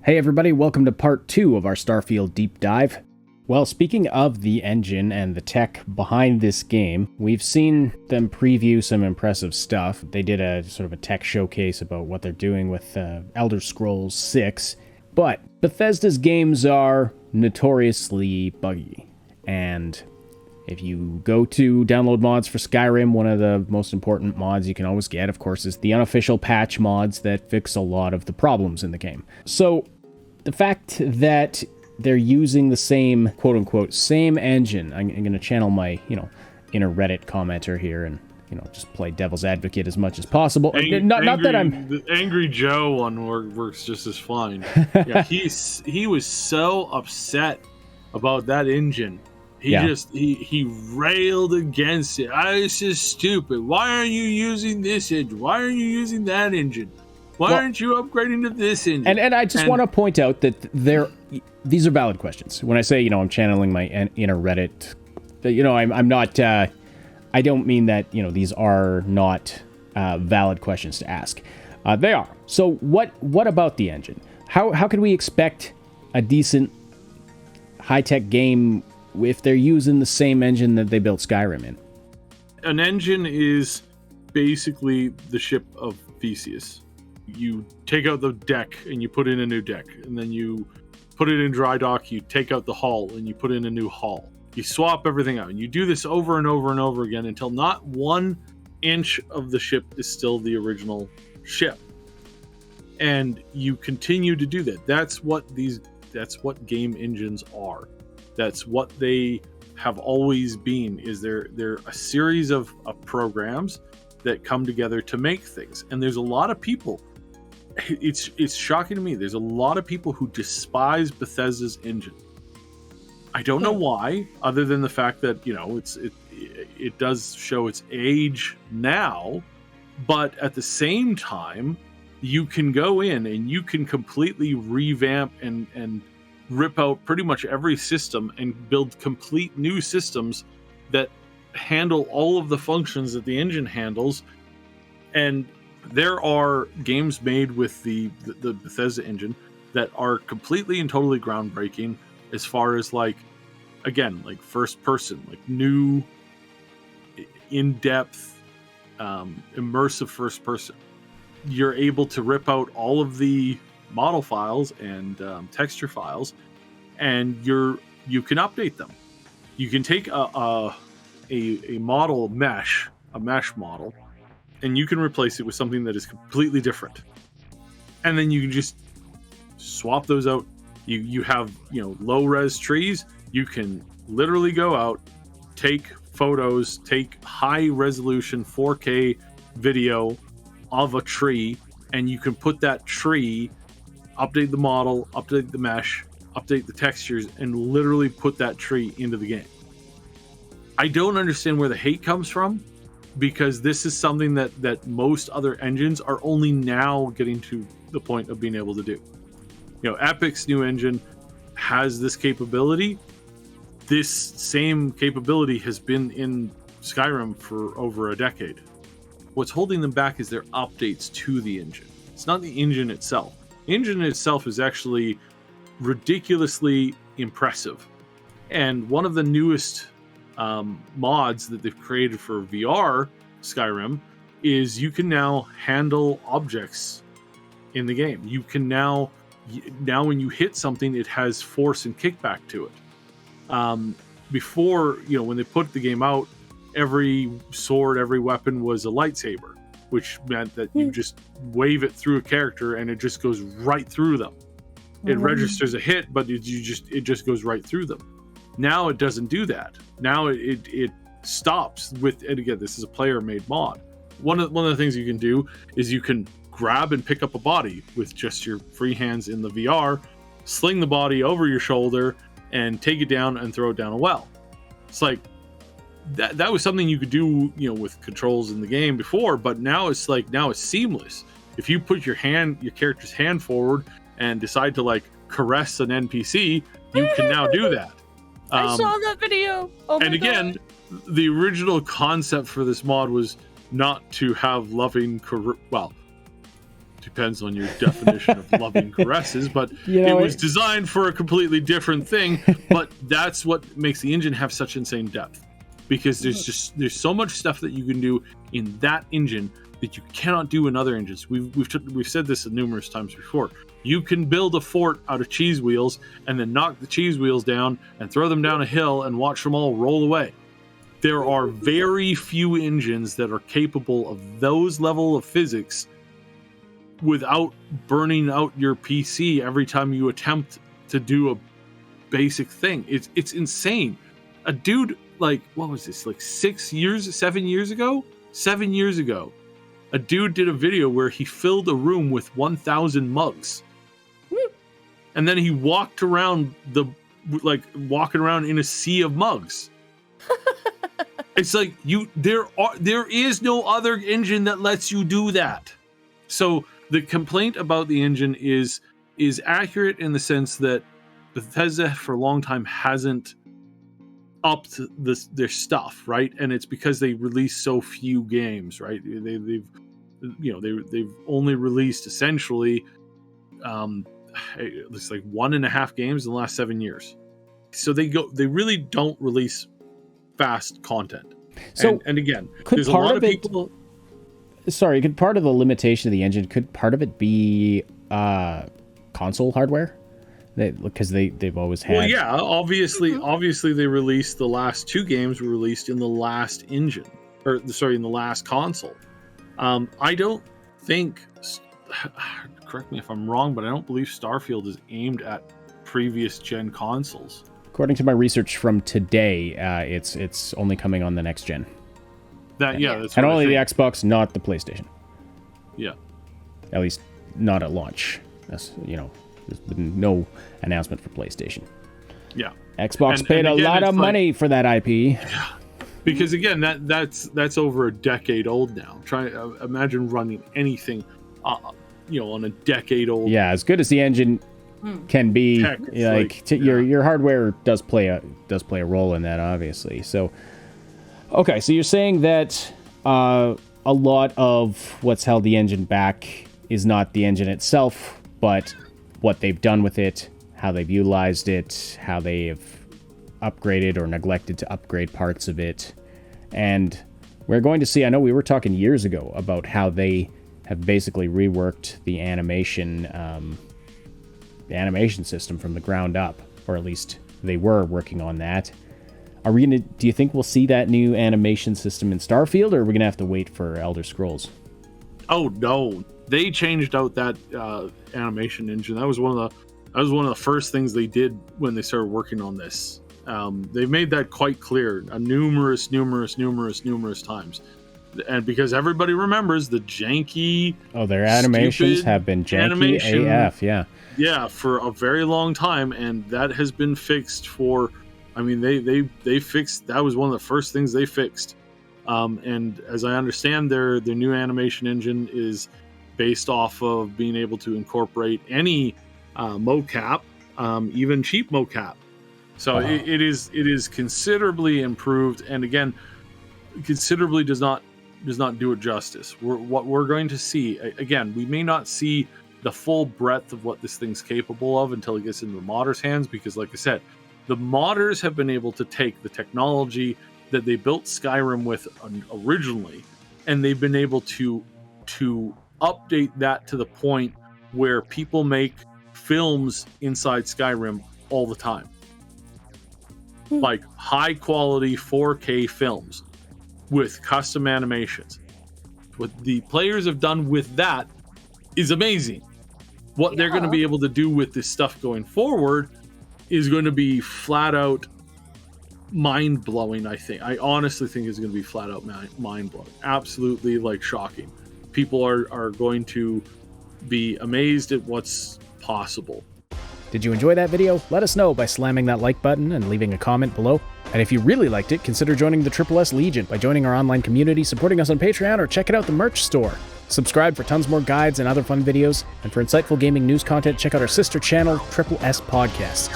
Hey everybody, welcome to part 2 of our Starfield deep dive. Well, speaking of the engine and the tech behind this game, we've seen them preview some impressive stuff. They did a sort of a tech showcase about what they're doing with Elder Scrolls 6, but Bethesda's games are notoriously buggy, and if you go to download mods for Skyrim, one of the most important mods you can always get, of course, is the unofficial patch mods that fix a lot of the problems in the game. So the fact that they're using the same, quote-unquote, same engine, I'm going to channel my, inner Reddit commenter here and, just play devil's advocate as much as possible. Not that I'm... The Angry Joe one works just as fine. Yeah, he was so upset about that engine. He railed against it. This is stupid. Why aren't you using this engine? Why aren't you using that engine? Why aren't you upgrading to this engine? And I just want to point out that these are valid questions. When I say, I'm channeling my inner Reddit, I'm not, I don't mean that, these are not valid questions to ask. They are. So what about the engine? How can we expect a decent high-tech game if they're using the same engine that they built Skyrim in? An engine is basically the ship of Theseus. You take out the deck and you put in a new deck, and then you put it in dry dock, you take out the hull and you put in a new hull. You swap everything out, and you do this over and over and over again until not 1 inch of the ship is still the original ship. And you continue to do that. That's what game engines are. That's what they have always been. Is they're a series of programs that come together to make things. And there's a lot of people. It's shocking to me. There's a lot of people who despise Bethesda's engine. I don't know why, other than the fact that it does show its age now. But at the same time, you can go in and you can completely revamp and rip out pretty much every system and build complete new systems that handle all of the functions that the engine handles. And there are games made with the Bethesda engine that are completely and totally groundbreaking as far as first person, new in-depth immersive first person. You're able to rip out all of the model files and texture files, and you can update them. You can take a model mesh, a mesh model, and you can replace it with something that is completely different. And then you can just swap those out. You have low res trees. You can literally go out, take photos, take high resolution 4K video of a tree, and you can put that tree, update the model, update the mesh, update the textures, and literally put that tree into the game. I don't understand where the hate comes from, because this is something that most other engines are only now getting to the point of being able to do. Epic's new engine has this capability. This same capability has been in Skyrim for over a decade. What's holding them back is their updates to the engine. It's not the engine itself. The engine itself is actually ridiculously impressive. And one of the newest mods that they've created for VR Skyrim is you can now handle objects in the game. You can now when you hit something, it has force and kickback to it. Before, when they put the game out, every sword, every weapon was a lightsaber, which meant that you just wave it through a character and it just goes right through them. It registers a hit, but it just goes right through them. Now it doesn't do that. Now it stops with, and again, this is a player-made mod. One of the things you can do is you can grab and pick up a body with just your free hands in the VR, sling the body over your shoulder, and take it down and throw it down a well. It's like that was something you could do, with controls in the game before, but now it's seamless. If you put your character's hand forward and decide to caress an NPC, you can now do that. I saw that video. Oh my and again, God. The original concept for this mod was not to have loving, to depends on your definition of loving caresses, but it was designed for a completely different thing. But that's what makes the engine have such insane depth, because there's so much stuff that you can do in that engine that you cannot do in other engines. We've said this numerous times before. You can build a fort out of cheese wheels and then knock the cheese wheels down and throw them down a hill and watch them all roll away. There are very few engines that are capable of those level of physics without burning out your PC every time you attempt to do a basic thing. It's insane. A dude, like, what was this, like 7 years ago? 7 years ago, a dude did a video where he filled a room with 1,000 mugs. And then he walked around walking around in a sea of mugs. It's like there is no other engine that lets you do that. So the complaint about the engine is accurate in the sense that Bethesda for a long time hasn't upped their stuff, right? And it's because they release so few games, right? They've only released essentially it's like 1.5 games in the last 7 years. So they really don't release fast content. So and again, could there's a part lot of of it, people. Sorry, could part of the limitation of the engine, could part of it be console hardware? Because they've always had. Well, yeah, obviously they released the last 2 games were released in the last engine, in the last console. I don't think. Correct me if I'm wrong, but I don't believe Starfield is aimed at previous gen consoles. According to my research from today, it's only coming on the next gen. That's and only the Xbox, not the PlayStation. Yeah. At least not at launch. There's been no announcement for PlayStation. Yeah. Xbox paid a lot of money for that IP. Yeah. Because again, that's over a decade old now. Imagine running anything, on a decade old. Yeah, as good as the engine can be, your hardware does play a role in that, obviously. So, okay, so you're saying that a lot of what's held the engine back is not the engine itself, but what they've done with it, how they've utilized it, how they have upgraded or neglected to upgrade parts of it. And we're going to see, I know we were talking years ago about how they have basically reworked the animation system from the ground up, or at least they were working on that. Do you think we'll see that new animation system in Starfield, or are we gonna have to wait for Elder Scrolls? Oh no, they changed out that animation engine. That was one of the first things they did when they started working on this. They've made that quite clear numerous times. And because everybody remembers the janky, their animations have been janky AF, yeah, for a very long time, and that has been fixed for. I mean, they fixed. That was one of the first things they fixed. And as I understand, their new animation engine is based off of being able to incorporate any mocap, even cheap mocap. So it is considerably improved, and again, considerably does not do it justice. What we're going to see, again, we may not see the full breadth of what this thing's capable of until it gets into the modders' hands, because like I said, the modders have been able to take the technology that they built Skyrim with originally, and they've been able to update that to the point where people make films inside Skyrim all the time. Like high quality 4K films with custom animations. What the players have done with that is amazing. What they're going to be able to do with this stuff going forward is going to be flat out mind-blowing, I think. I honestly think it's going to be flat out mind-blowing. Absolutely, shocking. People are going to be amazed at what's possible. Did you enjoy that video? Let us know by slamming that like button and leaving a comment below. And if you really liked it, consider joining the Triple S Legion by joining our online community, supporting us on Patreon, or checking out the merch store. Subscribe for tons more guides and other fun videos. And for insightful gaming news content, check out our sister channel, Triple S Podcast.